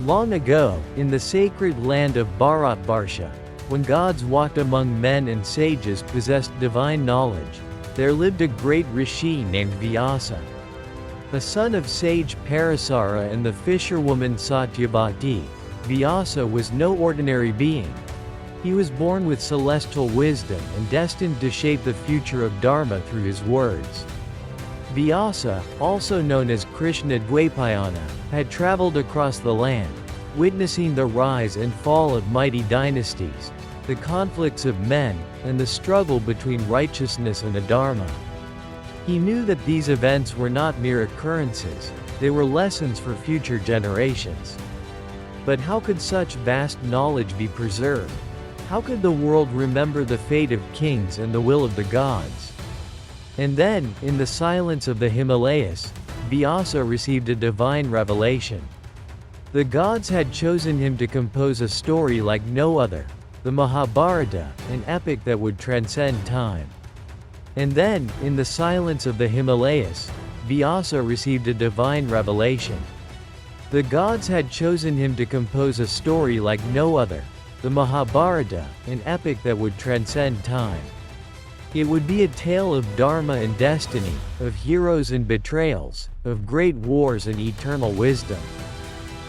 Long ago, in the sacred land of Bharatvarsha, when gods walked among men and sages possessed divine knowledge, there lived a great rishi named Vyasa. A son of sage Parasara and the fisherwoman Satyavati, Vyasa was no ordinary being. He was born with celestial wisdom and destined to shape the future of Dharma through his words. Vyasa, also known as Krishna Dvaipayana, had traveled across the land, witnessing the rise and fall of mighty dynasties, the conflicts of men, and the struggle between righteousness and adharma. He knew that these events were not mere occurrences, they were lessons for future generations. But how could such vast knowledge be preserved? How could the world remember the fate of kings and the will of the gods? And then, in the silence of the Himalayas, Vyasa received a divine revelation. The gods had chosen him to compose a story like no other, the Mahabharata, an epic that would transcend time. And then, in the silence of the Himalayas, Vyasa received a divine revelation. The gods had chosen him to compose a story like no other, the Mahabharata, an epic that would transcend time. It would be a tale of dharma and destiny, of heroes and betrayals, of great wars and eternal wisdom.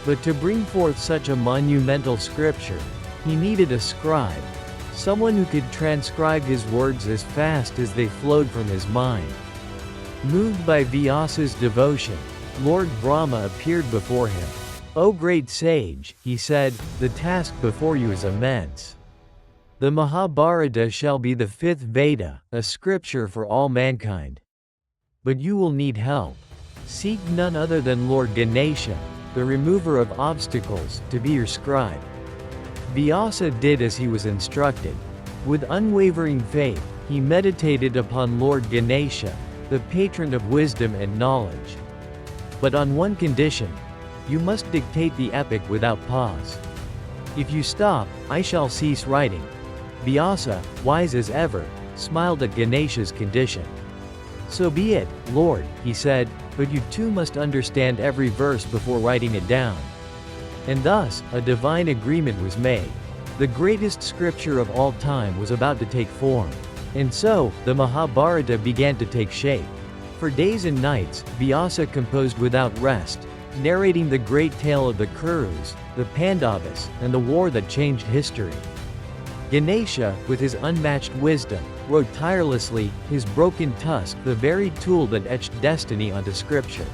But to bring forth such a monumental scripture, he needed a scribe, someone who could transcribe his words as fast as they flowed from his mind. Moved by Vyasa's devotion, Lord Brahma appeared before him. "O great sage," he said, "the task before you is immense. The Mahabharata shall be the fifth Veda, a scripture for all mankind. But you will need help. Seek none other than Lord Ganesha, the remover of obstacles, to be your scribe." Vyasa did as he was instructed. With unwavering faith, he meditated upon Lord Ganesha, the patron of wisdom and knowledge. But on one condition: you must dictate the epic without pause. If you stop, I shall cease writing. Vyasa, wise as ever, smiled at Ganesha's condition. "So be it, Lord," he said, "but you too must understand every verse before writing it down." And thus, a divine agreement was made. The greatest scripture of all time was about to take form. And so, the Mahabharata began to take shape. For days and nights, Vyasa composed without rest, narrating the great tale of the Kurus, the Pandavas, and the war that changed history. Ganesha, with his unmatched wisdom, wrote tirelessly, his broken tusk the very tool that etched destiny onto scripture.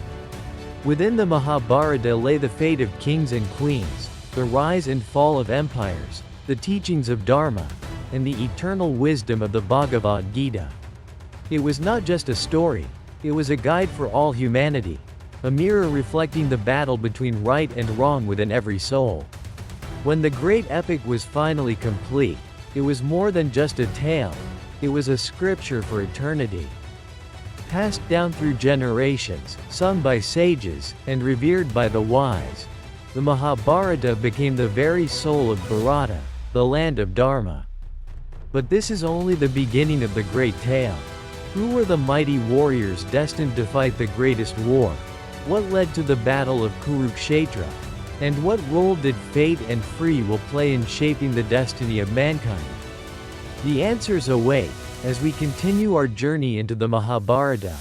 Within the Mahabharata lay the fate of kings and queens, the rise and fall of empires, the teachings of Dharma, and the eternal wisdom of the Bhagavad Gita. It was not just a story, it was a guide for all humanity, a mirror reflecting the battle between right and wrong within every soul. When the great epic was finally complete, it was more than just a tale, it was a scripture for eternity. Passed down through generations, sung by sages, and revered by the wise, the Mahabharata became the very soul of Bharata, the land of Dharma. But this is only the beginning of the great tale. Who were the mighty warriors destined to fight the greatest war? What led to the battle of Kurukshetra? And what role did fate and free will play in shaping the destiny of mankind? The answers await, as we continue our journey into the Mahabharata.